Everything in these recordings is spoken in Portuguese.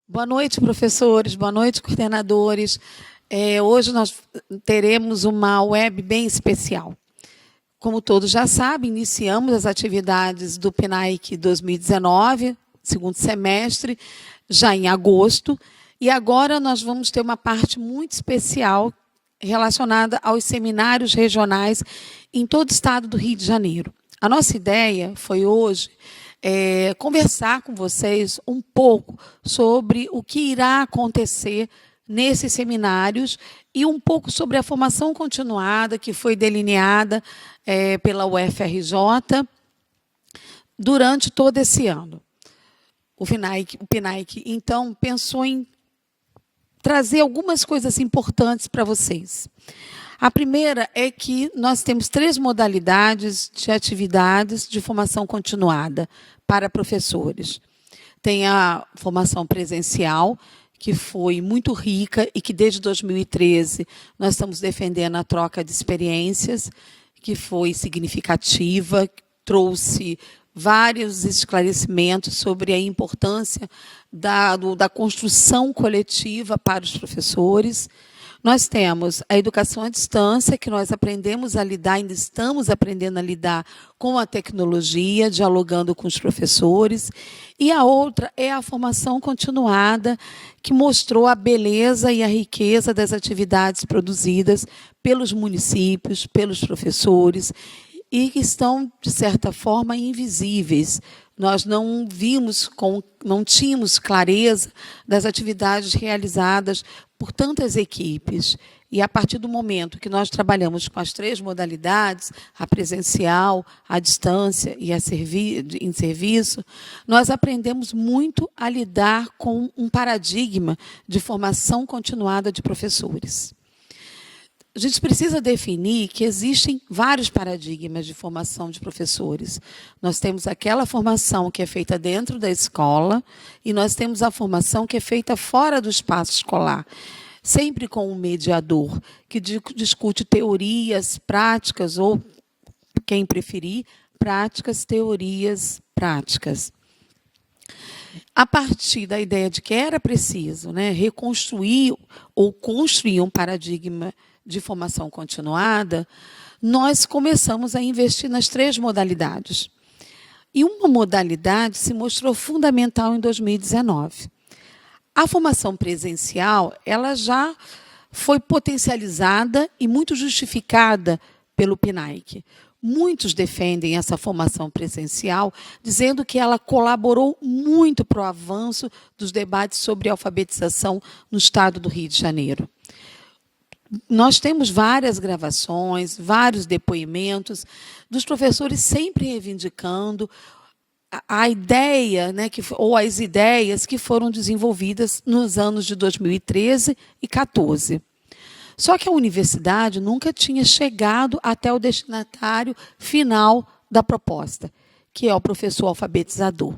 Boa noite, professores. Boa noite, coordenadores. Hoje nós teremos uma web bem especial. Como todos já sabem, iniciamos as atividades do PNAEC 2019, segundo semestre, já em agosto, e agora nós vamos ter uma parte muito especial relacionada aos seminários regionais em todo o estado do Rio de Janeiro. A nossa ideia foi hoje conversar com vocês um pouco sobre o que irá acontecer nesses seminários e um pouco sobre a formação continuada que foi delineada pela UFRJ durante todo esse ano. O PNAEC, então, pensou em trazer algumas coisas importantes para vocês. A primeira é que nós temos 3 modalidades de atividades de formação continuada para professores. Tem a formação presencial, que foi muito rica e que desde 2013 nós estamos defendendo a troca de experiências, que foi significativa, trouxe vários esclarecimentos sobre a importância da construção coletiva para os professores. Nós temos a educação à distância, que nós aprendemos a lidar, ainda estamos aprendendo a lidar com a tecnologia, dialogando com os professores. E a outra é a formação continuada, que mostrou a beleza e a riqueza das atividades produzidas pelos municípios, pelos professores, e que estão, de certa forma, invisíveis. Nós não tínhamos clareza das atividades realizadas por tantas equipes. E, a partir do momento que nós trabalhamos com as 3 modalidades, a presencial, a distância e em serviço, nós aprendemos muito a lidar com um paradigma de formação continuada de professores. A gente precisa definir que existem vários paradigmas de formação de professores. Nós temos aquela formação que é feita dentro da escola e nós temos a formação que é feita fora do espaço escolar, sempre com um mediador, que discute teorias, práticas, ou, quem preferir, práticas, teorias, práticas. A partir da ideia de que era preciso, reconstruir ou construir um paradigma de formação continuada, nós começamos a investir nas 3 modalidades. E uma modalidade se mostrou fundamental em 2019. A formação presencial, ela já foi potencializada e muito justificada pelo PNAEC. Muitos defendem essa formação presencial, dizendo que ela colaborou muito para o avanço dos debates sobre alfabetização no estado do Rio de Janeiro. Nós temos várias gravações, vários depoimentos dos professores sempre reivindicando a ideia, ou as ideias que foram desenvolvidas nos anos de 2013 e 2014. Só que a universidade nunca tinha chegado até o destinatário final da proposta, que é o professor alfabetizador.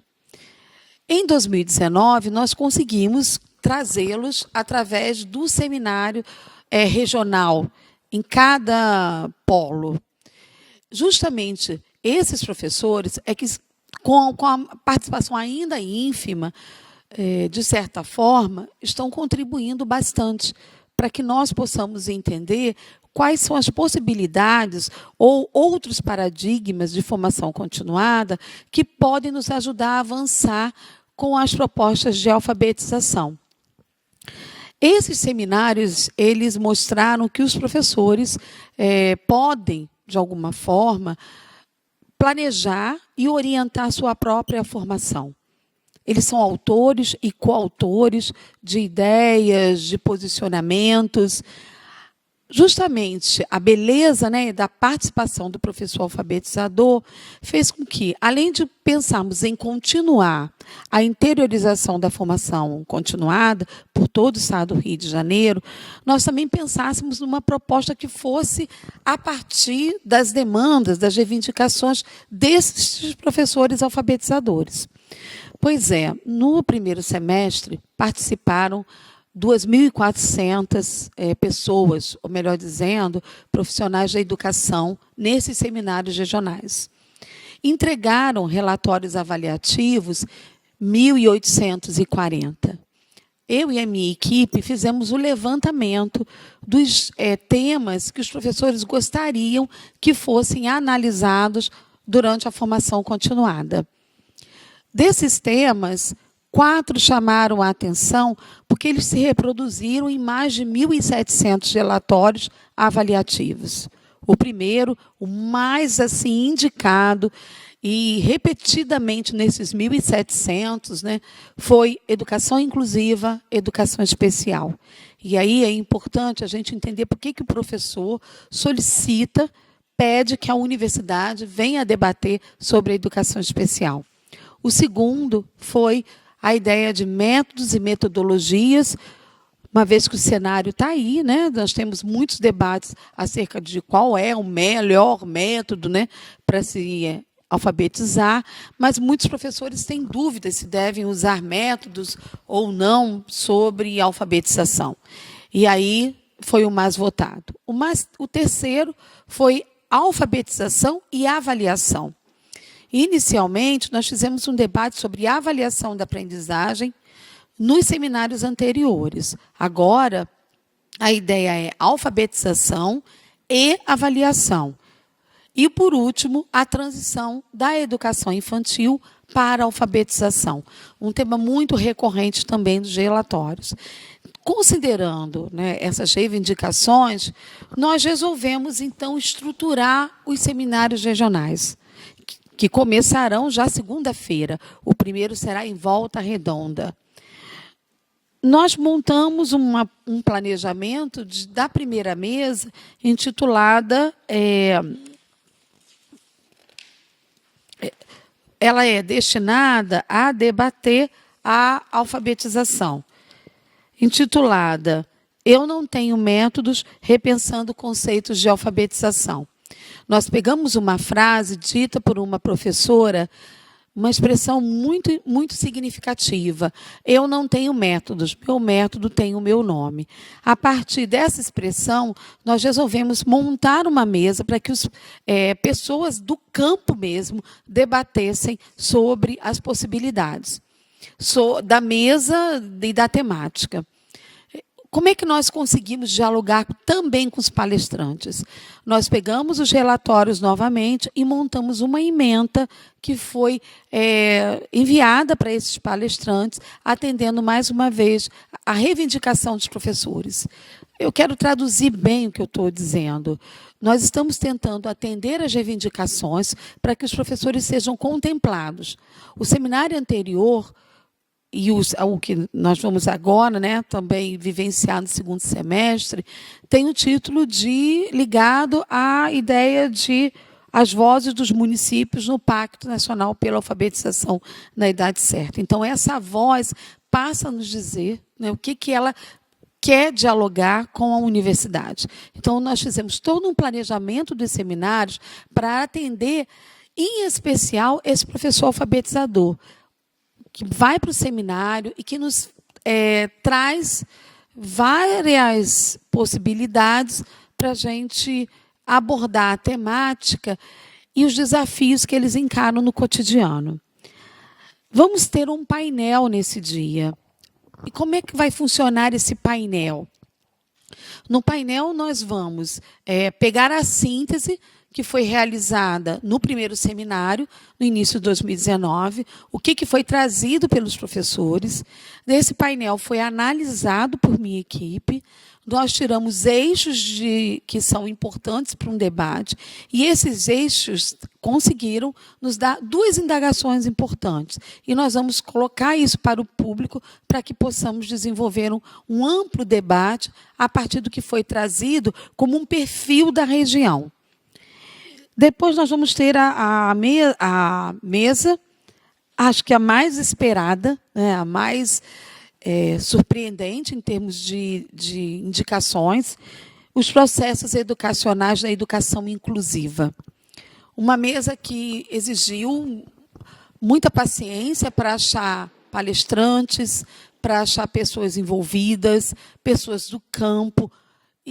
Em 2019, nós conseguimos trazê-los através do seminário regional em cada polo. Justamente esses professores é que, com a participação ainda ínfima, de certa forma, estão contribuindo bastante para que nós possamos entender quais são as possibilidades ou outros paradigmas de formação continuada que podem nos ajudar a avançar com as propostas de alfabetização. Esses seminários, eles mostraram que os professores podem, de alguma forma, planejar e orientar sua própria formação. Eles são autores e coautores de ideias, de posicionamentos. Justamente a beleza da participação do professor alfabetizador fez com que, além de pensarmos em continuar a interiorização da formação continuada por todo o estado do Rio de Janeiro, nós também pensássemos numa proposta que fosse a partir das demandas, das reivindicações desses professores alfabetizadores. Pois é, no primeiro semestre participaram 2.400 pessoas, ou melhor dizendo, profissionais da educação, nesses seminários regionais. Entregaram relatórios avaliativos 1.840. eu e a minha equipe fizemos o levantamento dos temas que os professores gostariam que fossem analisados durante a formação continuada. Desses temas, 4 chamaram a atenção porque eles se reproduziram em mais de 1.700 relatórios avaliativos. O primeiro, o mais assim indicado e repetidamente nesses 1.700, né, foi educação inclusiva, educação especial. E aí é importante a gente entender por que o professor solicita, pede que a universidade venha debater sobre a educação especial. O segundo foi a ideia de métodos e metodologias, uma vez que o cenário está aí, né? Nós temos muitos debates acerca de qual é o melhor método, né, para se alfabetizar, mas muitos professores têm dúvidas se devem usar métodos ou não sobre alfabetização. E aí foi o mais votado. O terceiro foi alfabetização e avaliação. Inicialmente, nós fizemos um debate sobre avaliação da aprendizagem nos seminários anteriores. Agora, a ideia é alfabetização e avaliação. E, por último, a transição da educação infantil para a alfabetização. Um tema muito recorrente também dos relatórios. Considerando, né, essas reivindicações, nós resolvemos, então, estruturar os seminários regionais, que começarão já segunda-feira. O primeiro será em Volta Redonda. Nós montamos um planejamento da primeira mesa intitulada... ela é destinada a debater a alfabetização, intitulada Eu não tenho métodos repensando conceitos de alfabetização. Nós pegamos uma frase dita por uma professora, uma expressão muito, muito significativa. Eu não tenho métodos, meu método tem o meu nome. A partir dessa expressão, nós resolvemos montar uma mesa para que pessoas do campo mesmo debatessem sobre as possibilidades da mesa e da temática. Como é que nós conseguimos dialogar também com os palestrantes? Nós pegamos os relatórios novamente e montamos uma ementa que foi enviada para esses palestrantes, atendendo mais uma vez a reivindicação dos professores. Eu quero traduzir bem o que eu estou dizendo. Nós estamos tentando atender as reivindicações para que os professores sejam contemplados. O seminário anterior... e o que nós vamos agora, né, também vivenciar no segundo semestre, tem o título ligado à ideia de as vozes dos municípios no Pacto Nacional pela Alfabetização na Idade Certa. Então, essa voz passa a nos dizer, né, o que ela quer dialogar com a universidade. Então, nós fizemos todo um planejamento dos seminários para atender, em especial, esse professor alfabetizador, que vai para o seminário e que nos traz várias possibilidades para a gente abordar a temática e os desafios que eles encaram no cotidiano. Vamos ter um painel nesse dia. E como é que vai funcionar esse painel? No painel, nós vamos pegar a síntese que foi realizada no primeiro seminário, no início de 2019, o que foi trazido pelos professores. Nesse painel foi analisado por minha equipe, nós tiramos eixos que são importantes para um debate, e esses eixos conseguiram nos dar 2 indagações importantes. E nós vamos colocar isso para o público para que possamos desenvolver um amplo debate a partir do que foi trazido como um perfil da região. Depois nós vamos ter a mesa, acho que a mais esperada, né, a mais surpreendente em termos de indicações, os processos educacionais da educação inclusiva. Uma mesa que exigiu muita paciência para achar palestrantes, para achar pessoas envolvidas, pessoas do campo,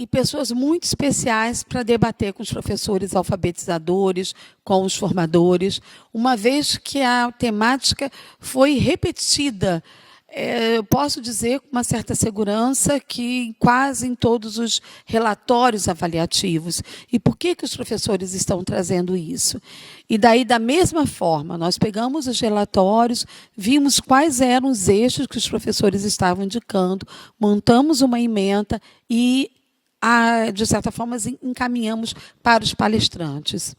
e pessoas muito especiais para debater com os professores alfabetizadores, com os formadores, uma vez que a temática foi repetida Eu posso dizer com uma certa segurança que quase em todos os relatórios avaliativos. E por que os professores estão trazendo isso? E daí, da mesma forma, nós pegamos os relatórios, vimos quais eram os eixos que os professores estavam indicando, montamos uma ementa e, de certa forma, encaminhamos para os palestrantes.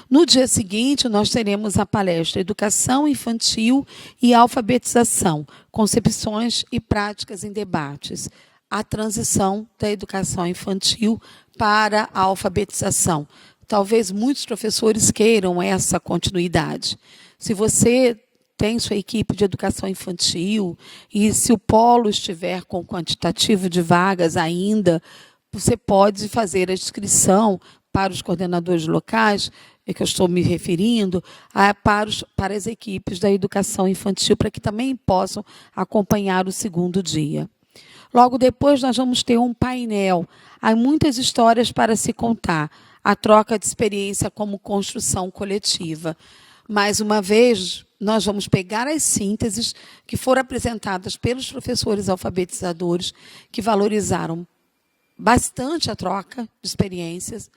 No dia seguinte, nós teremos a palestra Educação Infantil e Alfabetização, Concepções e Práticas em Debates, a transição da educação infantil para a alfabetização. Talvez muitos professores queiram essa continuidade. Se você tem sua equipe de educação infantil e se o polo estiver com quantitativo de vagas ainda, você pode fazer a inscrição para os coordenadores locais, é que eu estou me referindo, para as equipes da educação infantil, para que também possam acompanhar o segundo dia. Logo depois, nós vamos ter um painel. Há muitas histórias para se contar. A troca de experiência como construção coletiva. Mais uma vez, nós vamos pegar as sínteses que foram apresentadas pelos professores alfabetizadores, que valorizaram bastante a troca de experiências,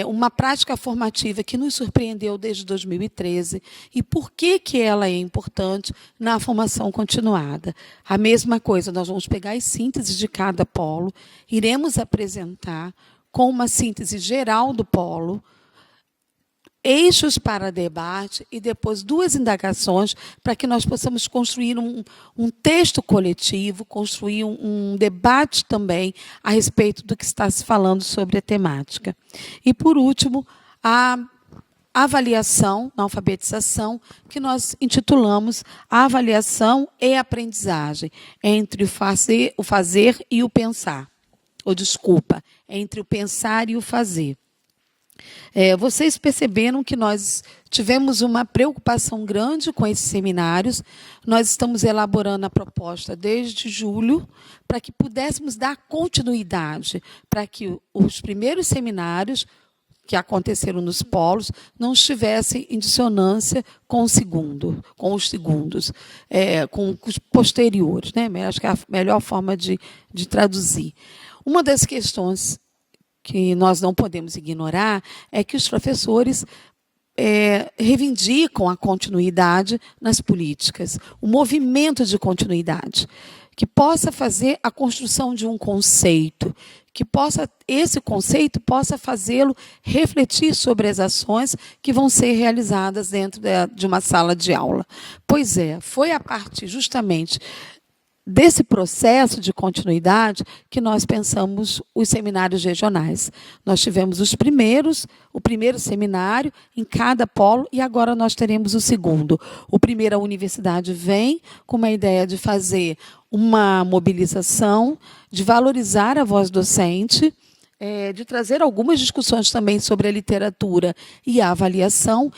uma prática formativa que nos surpreendeu desde 2013 e por que ela é importante na formação continuada. A mesma coisa, nós vamos pegar as sínteses de cada polo, iremos apresentar com uma síntese geral do polo, eixos para debate e depois 2 indagações para que nós possamos construir um texto coletivo, construir um debate também a respeito do que está se falando sobre a temática. E, por último, a avaliação na alfabetização, que nós intitulamos a avaliação e aprendizagem, entre o fazer e o pensar. Ou, desculpa, entre o pensar e o fazer. Vocês perceberam que nós tivemos uma preocupação grande com esses seminários. Nós estamos elaborando a proposta desde julho para que pudéssemos dar continuidade, para que os primeiros seminários que aconteceram nos polos não estivessem em dissonância com o segundo, com os segundos, com os posteriores, né? Acho que é a melhor forma de traduzir. Uma das questões que nós não podemos ignorar é que os professores reivindicam a continuidade nas políticas, o movimento de continuidade, que possa fazer a construção de um conceito, que esse conceito possa fazê-lo refletir sobre as ações que vão ser realizadas dentro de uma sala de aula. Pois foi a partir justamente desse processo de continuidade que nós pensamos os seminários regionais. Nós tivemos o primeiro seminário em cada polo e agora nós teremos o segundo. O primeiro, a universidade vem com uma ideia de fazer uma mobilização, de valorizar a voz docente, de trazer algumas discussões também sobre a literatura e a avaliação.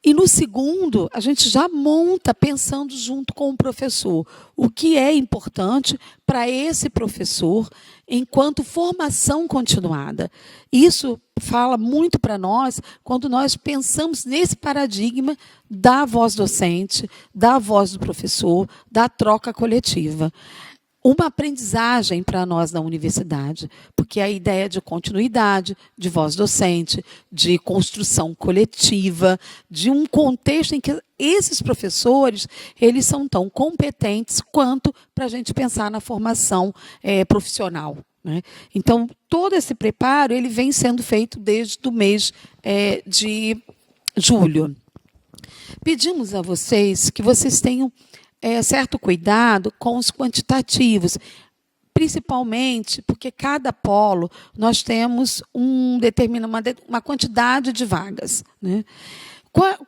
E no segundo, a gente já monta pensando junto com o professor o que é importante para esse professor enquanto formação continuada. Isso fala muito para nós quando nós pensamos nesse paradigma da voz docente, da voz do professor, da troca coletiva. Uma aprendizagem para nós na universidade, porque a ideia de continuidade, de voz docente, de construção coletiva, de um contexto em que esses professores eles são tão competentes quanto para a gente pensar na formação profissional, né? Então, todo esse preparo ele vem sendo feito desde o mês de julho. Pedimos a vocês que vocês tenham certo cuidado com os quantitativos, principalmente porque cada polo nós temos uma quantidade de vagas, né?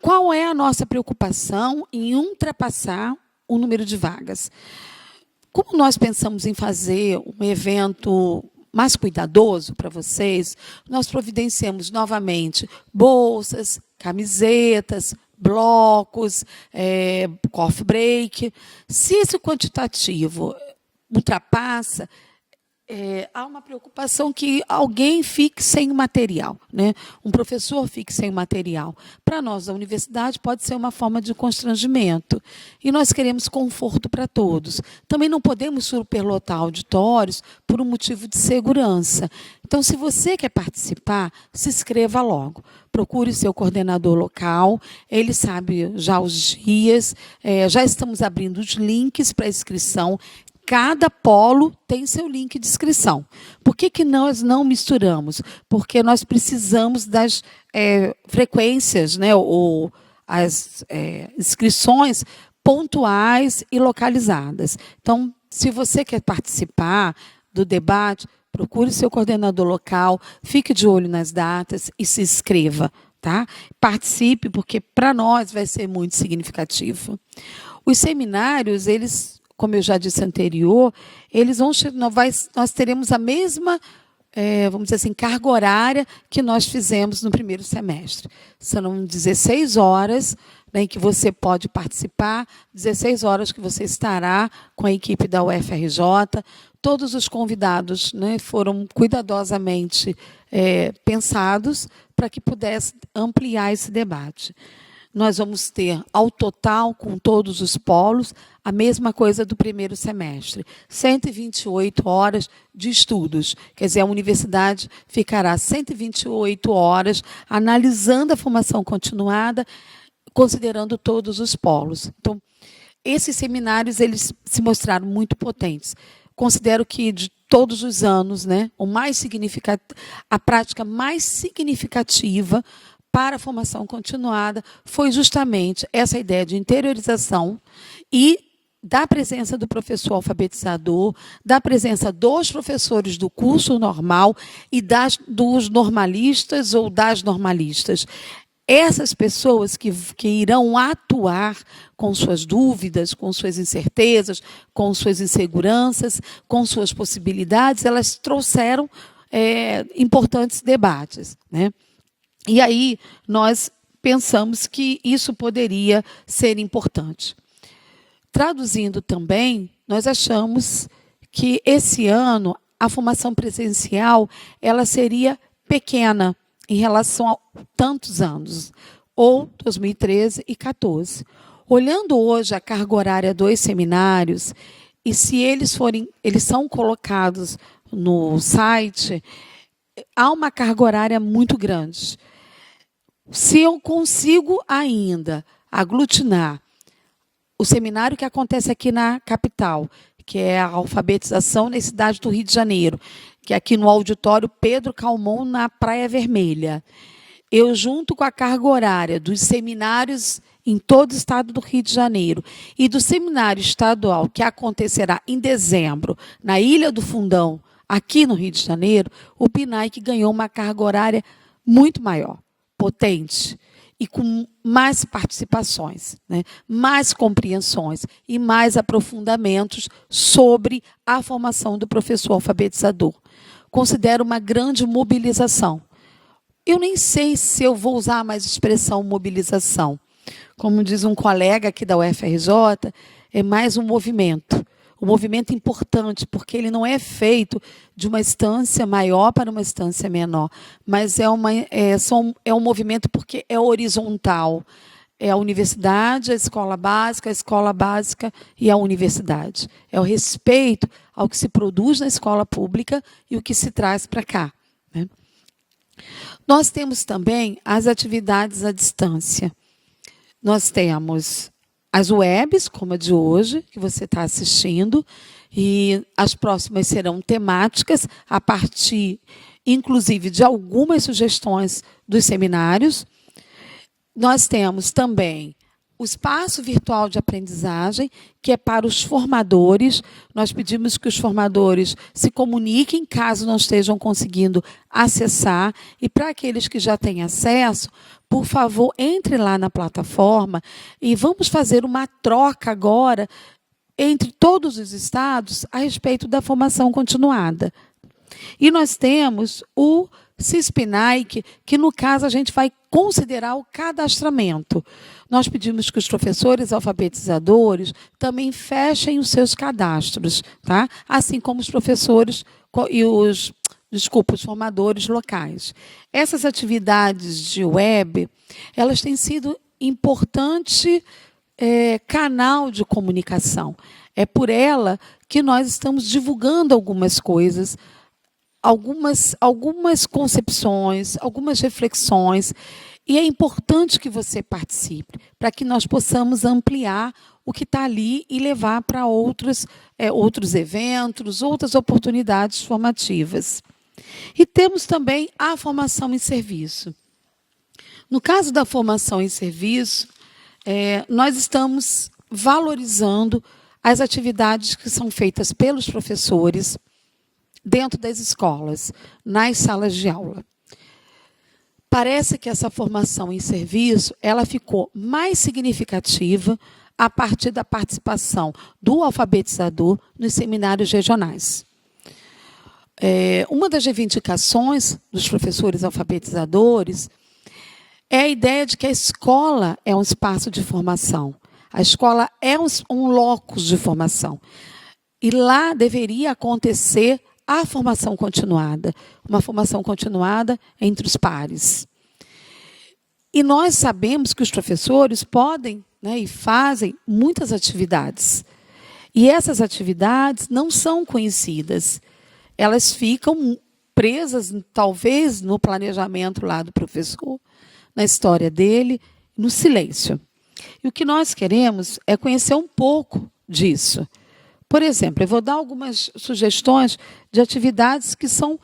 Qual é a nossa preocupação em ultrapassar o número de vagas? Como nós pensamos em fazer um evento mais cuidadoso para vocês, nós providenciamos novamente bolsas, camisetas, blocos, coffee break. Se esse quantitativo ultrapassa, há uma preocupação que alguém fique sem o material, né? Um professor fique sem o material. Para nós, da universidade, pode ser uma forma de constrangimento. E nós queremos conforto para todos. Também não podemos superlotar auditórios por um motivo de segurança. Então, se você quer participar, se inscreva logo. Procure seu coordenador local, ele sabe já os dias, já estamos abrindo os links para inscrição. Cada polo tem seu link de inscrição. Por que nós não misturamos? Porque nós precisamos das frequências, né, ou as inscrições pontuais e localizadas. Então, se você quer participar do debate, procure seu coordenador local, fique de olho nas datas e se inscreva. Tá? Participe, porque para nós vai ser muito significativo. Os seminários, eles, como eu já disse anterior, nós teremos a mesma, vamos dizer assim, carga horária que nós fizemos no primeiro semestre. Serão 16 horas, né, em que você pode participar, 16 horas que você estará com a equipe da UFRJ. Todos os convidados, né, foram cuidadosamente pensados para que pudesse ampliar esse debate. Nós vamos ter, ao total, com todos os polos, a mesma coisa do primeiro semestre. 128 horas de estudos. Quer dizer, a universidade ficará 128 horas analisando a formação continuada, considerando todos os polos. Então, esses seminários, eles se mostraram muito potentes. Considero que, de todos os anos, né, a prática mais significativa para a formação continuada foi justamente essa ideia de interiorização e da presença do professor alfabetizador, da presença dos professores do curso normal e dos normalistas ou das normalistas. Essas pessoas que irão atuar com suas dúvidas, com suas incertezas, com suas inseguranças, com suas possibilidades, elas trouxeram importantes debates, né? E aí nós pensamos que isso poderia ser importante. Traduzindo também, nós achamos que esse ano a formação presencial ela seria pequena em relação a tantos anos, ou 2013 e 2014. Olhando hoje a carga horária dos seminários, e se eles são colocados no site, há uma carga horária muito grande. Se eu consigo ainda aglutinar o seminário que acontece aqui na capital, que é a alfabetização na cidade do Rio de Janeiro, que é aqui no auditório Pedro Calmon, na Praia Vermelha, eu junto com a carga horária dos seminários em todo o estado do Rio de Janeiro e do seminário estadual que acontecerá em dezembro na Ilha do Fundão, aqui no Rio de Janeiro, o PNAE ganhou uma carga horária muito maior, potente e com mais participações, né? Mais compreensões e mais aprofundamentos sobre a formação do professor alfabetizador. Considero uma grande mobilização. Eu nem sei se eu vou usar mais a expressão mobilização. Como diz um colega aqui da UFRJ, é mais um movimento. Um movimento importante, porque ele não é feito de uma instância maior para uma instância menor, mas é um movimento porque é horizontal. É a universidade, a escola básica e a universidade. É o respeito ao que se produz na escola pública e o que se traz para cá, né? Nós temos também as atividades à distância. Nós temos as webs, como a de hoje, que você está assistindo, e as próximas serão temáticas, a partir, inclusive, de algumas sugestões dos seminários. Nós temos também o espaço virtual de aprendizagem, que é para os formadores. Nós pedimos que os formadores se comuniquem, caso não estejam conseguindo acessar, e para aqueles que já têm acesso, por favor, entre lá na plataforma e vamos fazer uma troca agora entre todos os estados a respeito da formação continuada. E nós temos o CISPNAIC, que no caso a gente vai considerar o cadastramento. Nós pedimos que os professores alfabetizadores também fechem os seus cadastros, tá? Assim como os professores e os formadores locais. Essas atividades de web, elas têm sido importante canal de comunicação. É por ela que nós estamos divulgando algumas coisas, algumas concepções, algumas reflexões, e é importante que você participe, para que nós possamos ampliar o que está ali e levar para outros eventos, outras oportunidades formativas. E temos também a formação em serviço. No caso da formação em serviço, nós estamos valorizando as atividades que são feitas pelos professores dentro das escolas, nas salas de aula. Parece que essa formação em serviço ela ficou mais significativa a partir da participação do alfabetizador nos seminários regionais. Uma das reivindicações dos professores alfabetizadores é a ideia de que a escola é um espaço de formação. A escola é um locus de formação. E lá deveria acontecer a formação continuada, uma formação continuada entre os pares. E nós sabemos que os professores podem, e fazem muitas atividades. E essas atividades não são conhecidas. Elas ficam presas, talvez, no planejamento lá do professor, na história dele, no silêncio. E o que nós queremos é conhecer um pouco disso. Por exemplo, eu vou dar algumas sugestões de atividades que são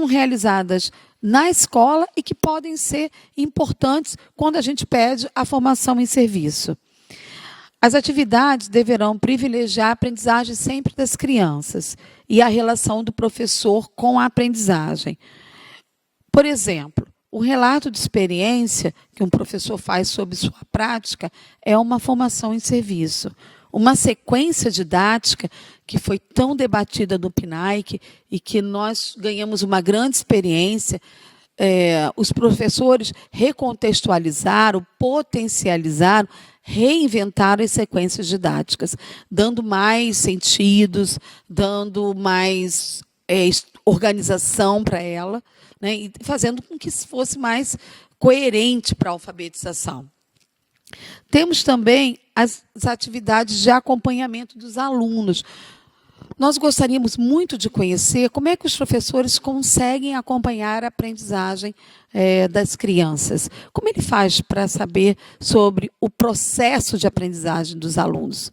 realizadas na escola e que podem ser importantes quando a gente pede a formação em serviço. As atividades deverão privilegiar a aprendizagem sempre das crianças e a relação do professor com a aprendizagem. Por exemplo, o relato de experiência que um professor faz sobre sua prática é uma formação em serviço. Uma sequência didática que foi tão debatida no PNAEC e que nós ganhamos uma grande experiência. Os professores recontextualizaram, potencializaram, reinventaram as sequências didáticas, dando mais sentidos, dando mais organização para ela, e fazendo com que fosse mais coerente para a alfabetização. Temos também as atividades de acompanhamento dos alunos. Nós gostaríamos muito de conhecer como é que os professores conseguem acompanhar a aprendizagem das crianças. Como ele faz para saber sobre o processo de aprendizagem dos alunos?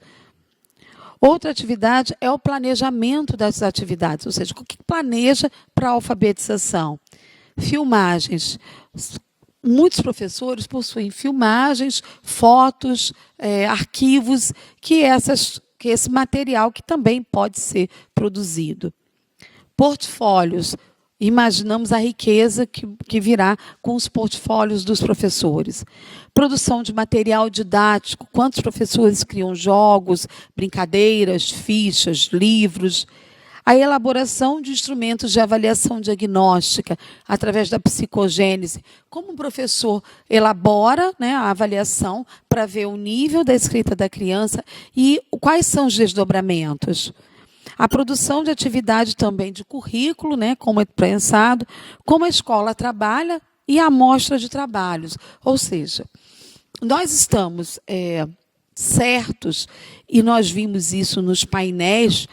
Outra atividade é o planejamento das atividades, ou seja, o que planeja para a alfabetização? Filmagens. Muitos professores possuem filmagens, fotos, arquivos, que esse material que também pode ser produzido. Portfólios. Imaginamos a riqueza que virá com os portfólios dos professores. Produção de material didático. Quantos professores criam jogos, brincadeiras, fichas, livros? A elaboração de instrumentos de avaliação diagnóstica através da psicogênese. Como um professor elabora a avaliação para ver o nível da escrita da criança e quais são os desdobramentos. A produção de atividade também de currículo, como é pensado, como a escola trabalha e a amostra de trabalhos. Ou seja, nós estamos certos, e nós vimos isso nos painéis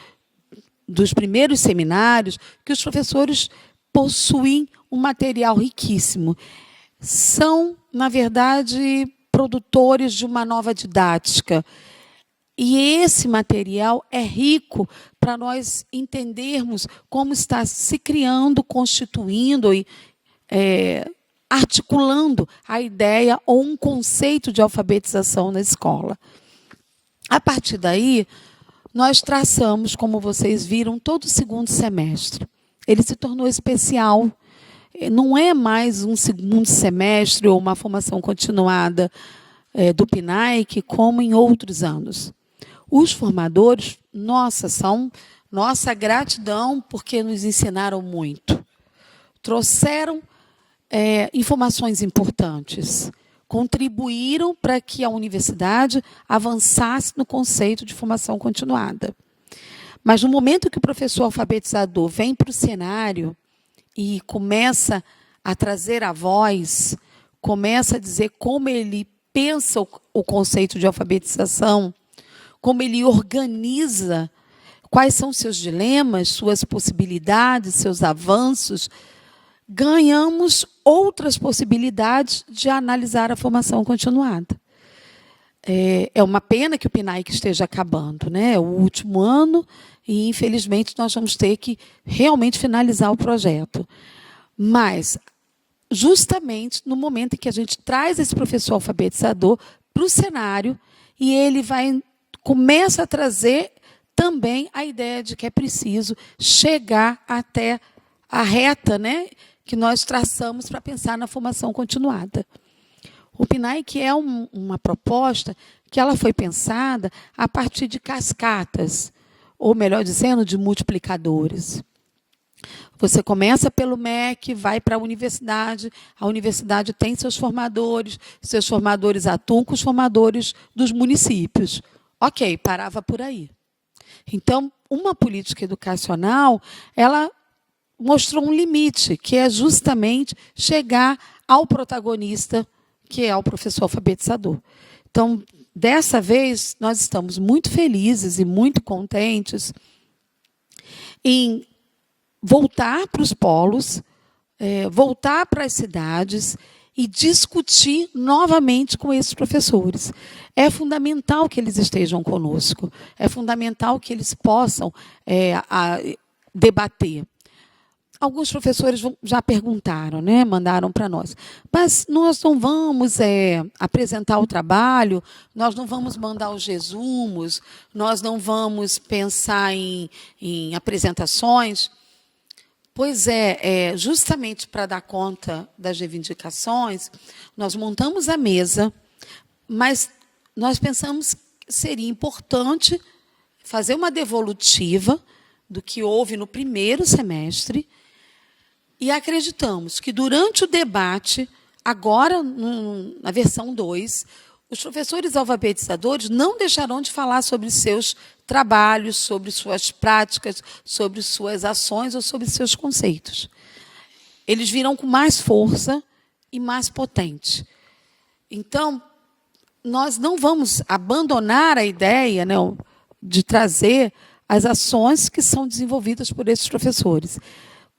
dos primeiros seminários, que os professores possuem um material riquíssimo. São, na verdade, produtores de uma nova didática. E esse material é rico para nós entendermos como está se criando, constituindo e articulando a ideia ou um conceito de alfabetização na escola. A partir daí, nós traçamos, como vocês viram, todo o segundo semestre. Ele se tornou especial. Não é mais um segundo semestre ou uma formação continuada do PNAEC, como em outros anos. Os formadores, são nossa gratidão, porque nos ensinaram muito. trouxeram informações importantes, contribuíram para que a universidade avançasse no conceito de formação continuada. Mas no momento que o professor alfabetizador vem para o cenário e começa a trazer a voz, começa a dizer como ele pensa o conceito de alfabetização, como ele organiza, quais são seus dilemas, suas possibilidades, seus avanços, ganhamos outras possibilidades de analisar a formação continuada. É uma pena que o PNAE esteja acabando, né? É o último ano e, infelizmente, nós vamos ter que realmente finalizar o projeto. Mas, justamente no momento em que a gente traz esse professor alfabetizador para o cenário e ele começa a trazer também a ideia de que é preciso chegar até a reta, né, que nós traçamos para pensar na formação continuada. O PNAE, que é uma proposta que ela foi pensada a partir de cascatas, ou melhor dizendo, de multiplicadores. Você começa pelo MEC, vai para a universidade tem seus formadores atuam com os formadores dos municípios. Ok, parava por aí. Então, uma política educacional, ela mostrou um limite, que é justamente chegar ao protagonista, que é o professor alfabetizador. Então, dessa vez, nós estamos muito felizes e muito contentes em voltar para os polos, voltar para as cidades e discutir novamente com esses professores. É fundamental que eles estejam conosco, é fundamental que eles possam debater. Alguns professores já perguntaram, né, mandaram para nós, mas nós não vamos apresentar o trabalho, nós não vamos mandar os resumos, nós não vamos pensar em apresentações. Pois justamente para dar conta das reivindicações, nós montamos a mesa, mas nós pensamos que seria importante fazer uma devolutiva do que houve no primeiro semestre e acreditamos que durante o debate, agora na versão 2, os professores alfabetizadores não deixarão de falar sobre seus trabalhos, sobre suas práticas, sobre suas ações ou sobre seus conceitos. Eles virão com mais força e mais potente. Então, nós não vamos abandonar a ideia, né, de trazer as ações que são desenvolvidas por esses professores.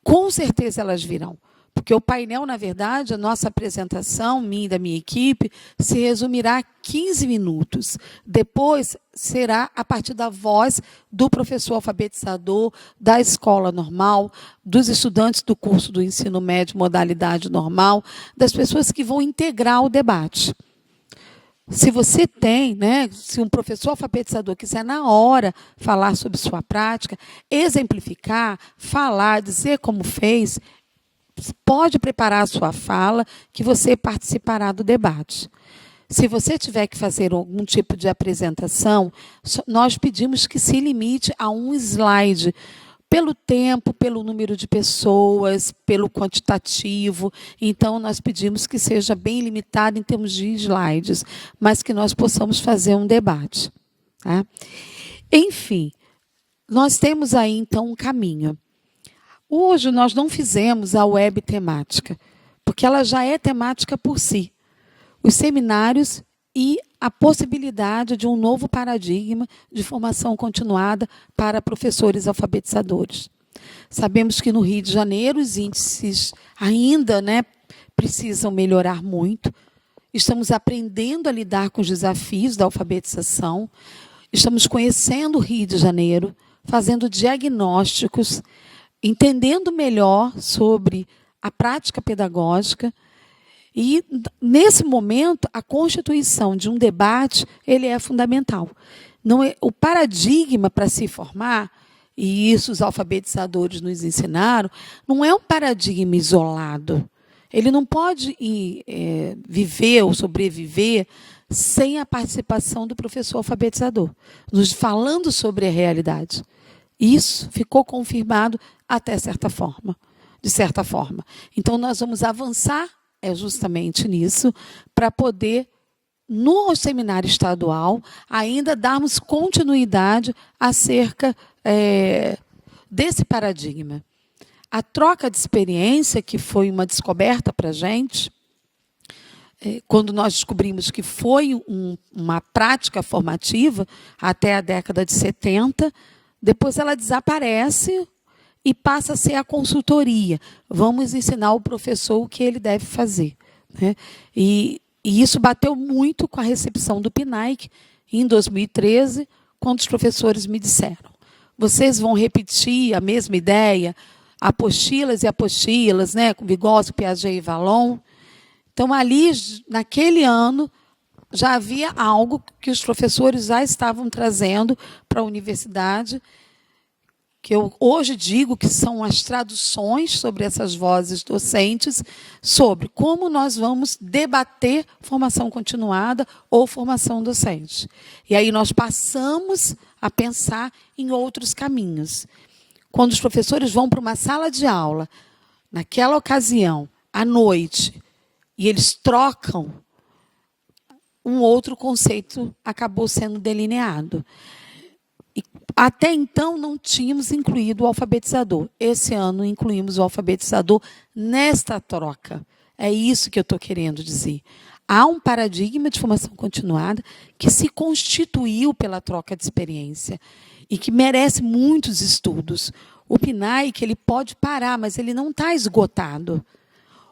Com certeza elas virão. Porque o painel, na verdade, a nossa apresentação, minha e da minha equipe, se resumirá a 15 minutos. Depois, será a partir da voz do professor alfabetizador, da escola normal, dos estudantes do curso do ensino médio, modalidade normal, das pessoas que vão integrar o debate. Se você tem, né, se um professor alfabetizador quiser, na hora, falar sobre sua prática, exemplificar, falar, dizer como fez, pode preparar a sua fala, que você participará do debate. Se você tiver que fazer algum tipo de apresentação, nós pedimos que se limite a um slide, pelo tempo, pelo número de pessoas, pelo quantitativo. Então, nós pedimos que seja bem limitado em termos de slides, mas que nós possamos fazer um debate. Tá? Enfim, nós temos aí, então, um caminho. Hoje, nós não fizemos a web temática, porque ela já é temática por si. Os seminários e a possibilidade de um novo paradigma de formação continuada para professores alfabetizadores. Sabemos que no Rio de Janeiro os índices ainda, né, precisam melhorar muito. Estamos aprendendo a lidar com os desafios da alfabetização. Estamos conhecendo o Rio de Janeiro, fazendo diagnósticos, entendendo melhor sobre a prática pedagógica. E, nesse momento, a constituição de um debate ele é fundamental. Não é, o paradigma para se formar, e isso os alfabetizadores nos ensinaram, não é um paradigma isolado. Ele não pode viver ou sobreviver sem a participação do professor alfabetizador, nos falando sobre a realidade. Isso ficou confirmado até certa forma. de certa forma. Então, nós vamos avançar justamente nisso, para poder, no seminário estadual, ainda darmos continuidade acerca desse paradigma. A troca de experiência, que foi uma descoberta para a gente, quando nós descobrimos que foi uma prática formativa até a década de 70, depois ela desaparece e passa a ser a consultoria. Vamos ensinar o professor o que ele deve fazer, né? E isso bateu muito com a recepção do PNAE em 2013, quando os professores me disseram: vocês vão repetir a mesma ideia, apostilas e apostilas, né, com Vygotsky, Piaget e Vallon. Então, ali, naquele ano, já havia algo que os professores já estavam trazendo para a universidade, que eu hoje digo que são as traduções sobre essas vozes docentes, sobre como nós vamos debater formação continuada ou formação docente. E aí nós passamos a pensar em outros caminhos. Quando os professores vão para uma sala de aula, naquela ocasião, à noite, e eles trocam, um outro conceito acabou sendo delineado. E até então não tínhamos incluído o alfabetizador. Esse ano incluímos o alfabetizador nesta troca. É isso que eu estou querendo dizer. Há um paradigma de formação continuada que se constituiu pela troca de experiência e que merece muitos estudos. O PNAE, que ele pode parar, mas ele não está esgotado.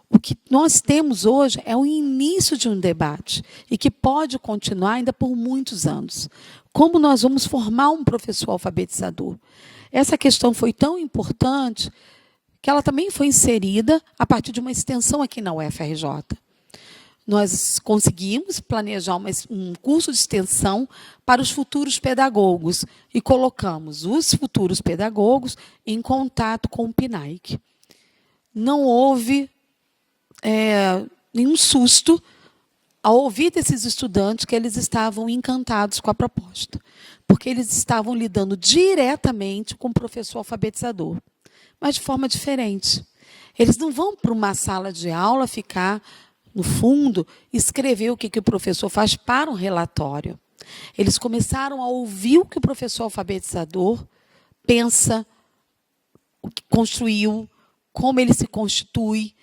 O que nós temos hoje é o início de um debate e que pode continuar ainda por muitos anos. Como nós vamos formar um professor alfabetizador? Essa questão foi tão importante que ela também foi inserida a partir de uma extensão aqui na UFRJ. Nós conseguimos planejar um curso de extensão para os futuros pedagogos e colocamos os futuros pedagogos em contato com o PNAE. Não houve nenhum susto ao ouvir desses estudantes que eles estavam encantados com a proposta, porque eles estavam lidando diretamente com o professor alfabetizador, mas de forma diferente. Eles não vão para uma sala de aula ficar no fundo, escrever o que o professor faz para um relatório. Eles começaram a ouvir o que o professor alfabetizador pensa, o que construiu, como ele se constitui.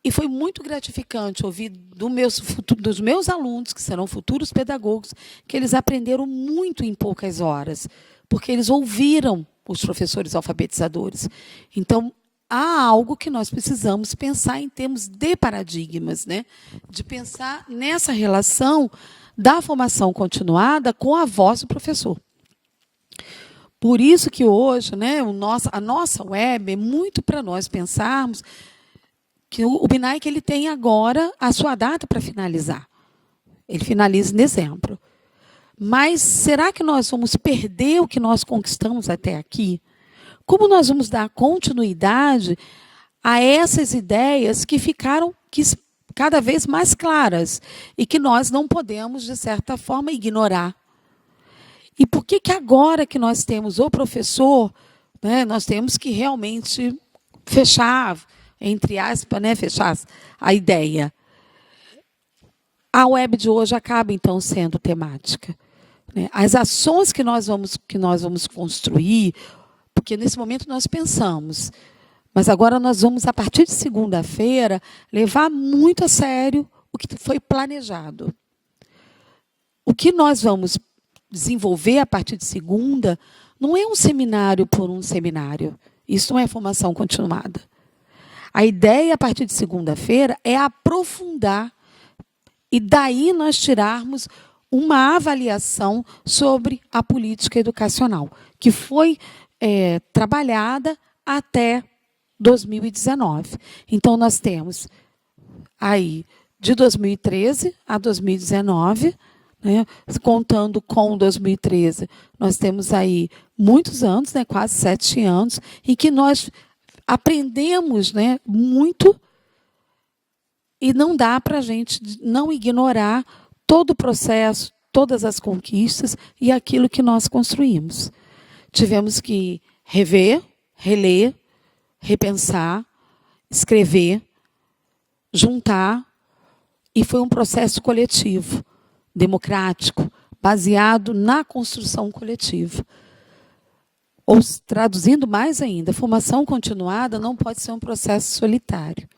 E foi muito gratificante ouvir dos meus alunos, que serão futuros pedagogos, que eles aprenderam muito em poucas horas, porque eles ouviram os professores alfabetizadores. Então, há algo que nós precisamos pensar em termos de paradigmas, né? De pensar nessa relação da formação continuada com a voz do professor. Por isso que hoje, né, a nossa web é muito para nós pensarmos que o PNAE ele tem agora a sua data para finalizar. Ele finaliza em dezembro. Mas será que nós vamos perder o que nós conquistamos até aqui? Como nós vamos dar continuidade a essas ideias que ficaram cada vez mais claras e que nós não podemos, de certa forma, ignorar? E por que agora que nós temos o professor, né, nós temos que realmente fechar, entre aspas, né, fechar a ideia? A web de hoje acaba, então, sendo temática, né? As ações que nós vamos construir, porque nesse momento nós pensamos, mas agora nós vamos, a partir de segunda-feira, levar muito a sério o que foi planejado. O que nós vamos desenvolver a partir de segunda não é um seminário por um seminário. Isso não é formação continuada. A ideia, a partir de segunda-feira, é aprofundar e daí nós tirarmos uma avaliação sobre a política educacional, que foi trabalhada até 2019. Então, nós temos aí, de 2013 a 2019, né, contando com 2013, nós temos aí muitos anos, né, quase 7 anos, em que nós aprendemos, né, muito, e não dá para a gente não ignorar todo o processo, todas as conquistas e aquilo que nós construímos. Tivemos que rever, reler, repensar, escrever, juntar, e foi um processo coletivo, democrático, baseado na construção coletiva. Ou, traduzindo mais ainda, a formação continuada não pode ser um processo solitário.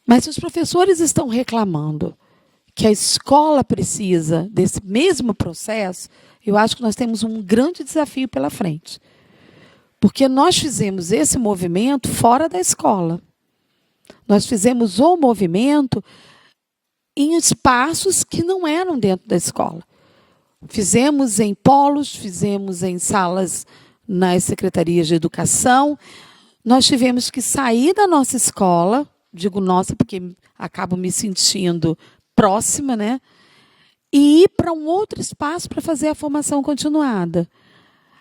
Mas se os professores estão reclamando que a escola precisa desse mesmo processo, eu acho que nós temos um grande desafio pela frente. Porque nós fizemos esse movimento fora da escola. Nós fizemos o movimento em espaços que não eram dentro da escola. Fizemos em polos, fizemos em salas nas secretarias de educação. Nós tivemos que sair da nossa escola, digo nossa porque acabo me sentindo próxima, né? E ir para um outro espaço para fazer a formação continuada.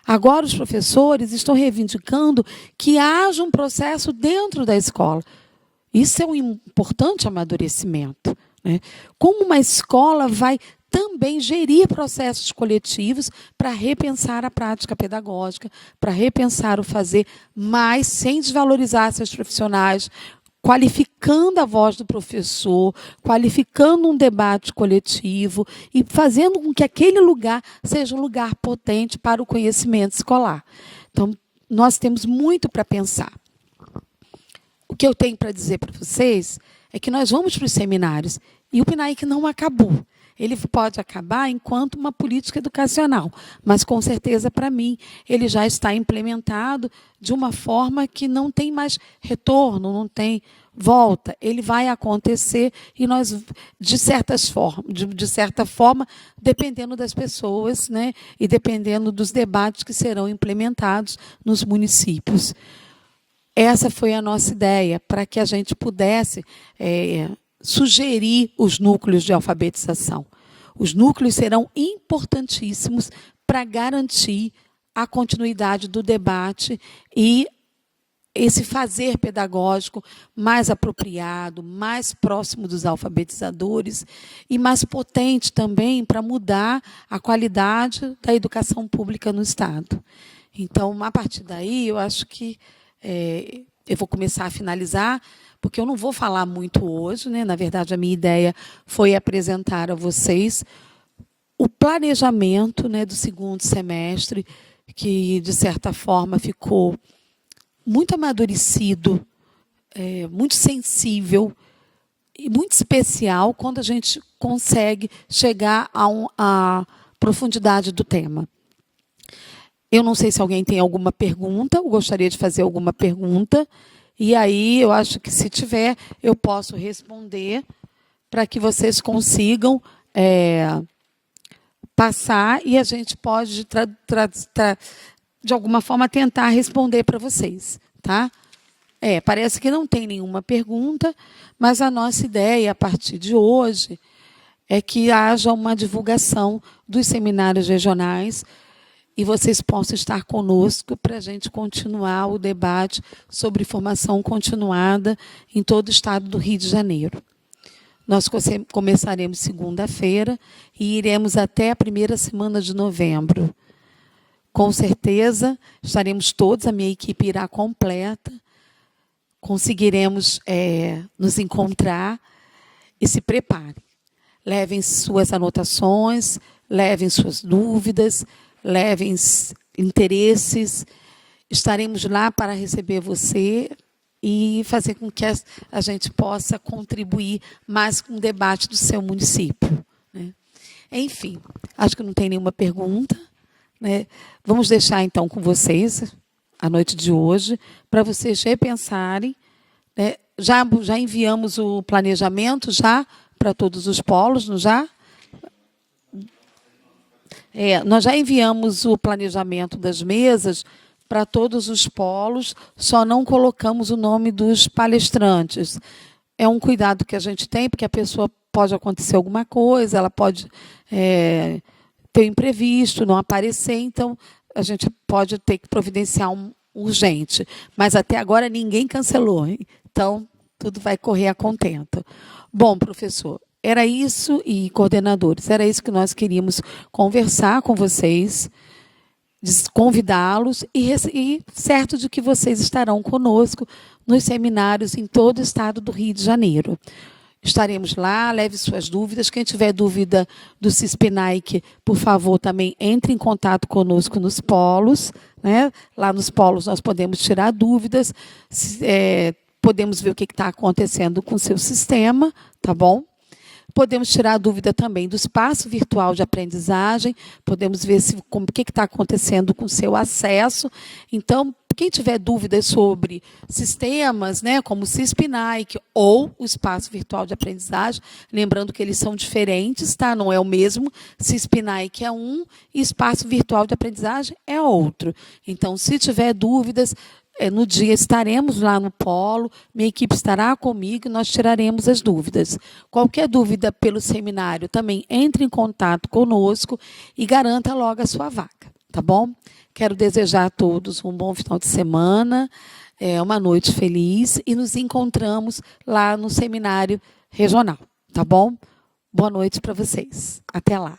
Agora os professores estão reivindicando que haja um processo dentro da escola. Isso é um importante amadurecimento, né? Como uma escola vai também gerir processos coletivos para repensar a prática pedagógica, para repensar o fazer, mas sem desvalorizar seus profissionais, qualificando a voz do professor, qualificando um debate coletivo e fazendo com que aquele lugar seja um lugar potente para o conhecimento escolar. Então, nós temos muito para pensar. O que eu tenho para dizer para vocês é que nós vamos para os seminários e o PNAEC não acabou. Ele pode acabar enquanto uma política educacional, mas, com certeza, para mim, ele já está implementado de uma forma que não tem mais retorno, não tem volta. Ele vai acontecer e nós, de certa forma, dependendo das pessoas, né, e dependendo dos debates que serão implementados nos municípios. Essa foi a nossa ideia, para que a gente pudesse sugerir os núcleos de alfabetização. Os núcleos serão importantíssimos para garantir a continuidade do debate e esse fazer pedagógico mais apropriado, mais próximo dos alfabetizadores e mais potente também para mudar a qualidade da educação pública no Estado. Então, a partir daí, eu acho que eu vou começar a finalizar, porque eu não vou falar muito hoje, né? Na verdade, a minha ideia foi apresentar a vocês o planejamento, né, do segundo semestre, que, de certa forma, ficou muito amadurecido, muito sensível e muito especial quando a gente consegue chegar à profundidade do tema. Eu não sei se alguém tem alguma pergunta, eu gostaria de fazer alguma pergunta. E aí, eu acho que, se tiver, eu posso responder para que vocês consigam passar e a gente pode, de alguma forma, tentar responder para vocês. Tá? Parece que não tem nenhuma pergunta, mas a nossa ideia, a partir de hoje, é que haja uma divulgação dos seminários regionais e vocês possam estar conosco para a gente continuar o debate sobre formação continuada em todo o estado do Rio de Janeiro. Nós começaremos segunda-feira e iremos até a primeira semana de novembro. Com certeza, estaremos todos, a minha equipe irá completa, conseguiremos nos encontrar e se preparem. Levem suas anotações, levem suas dúvidas, levem interesses, estaremos lá para receber você e fazer com que a gente possa contribuir mais com o debate do seu município, né? Enfim, acho que não tem nenhuma pergunta, né? Vamos deixar, então, com vocês, a noite de hoje, para vocês repensarem, né? Já enviamos o planejamento já para todos os polos, não já? Nós já enviamos o planejamento das mesas para todos os polos, só não colocamos o nome dos palestrantes. É um cuidado que a gente tem, porque a pessoa pode acontecer alguma coisa, ela pode ter imprevisto, não aparecer, então a gente pode ter que providenciar um urgente. Mas até agora ninguém cancelou, hein? Então tudo vai correr a contento. Bom, professor, era isso, e coordenadores, era isso que nós queríamos conversar com vocês. convidá-los e certo de que vocês estarão conosco nos seminários em todo o estado do Rio de Janeiro. Estaremos lá, leve suas dúvidas. Quem tiver dúvida do CISPENAIC, por favor, também entre em contato conosco nos polos, né? Lá nos polos nós podemos tirar dúvidas, podemos ver o que está acontecendo com o seu sistema, tá bom? Podemos tirar a dúvida também do espaço virtual de aprendizagem, podemos ver o que está acontecendo com o seu acesso. Então, quem tiver dúvidas sobre sistemas, né, como o CISPENAIC ou o espaço virtual de aprendizagem, lembrando que eles são diferentes, tá? Não é o mesmo. CISPENAIC é um e espaço virtual de aprendizagem é outro. Então, se tiver dúvidas, no dia estaremos lá no polo, minha equipe estará comigo e nós tiraremos as dúvidas. Qualquer dúvida pelo seminário, também entre em contato conosco e garanta logo a sua vaga, tá bom? Quero desejar a todos um bom final de semana, uma noite feliz e nos encontramos lá no seminário regional, tá bom? Boa noite para vocês. Até lá.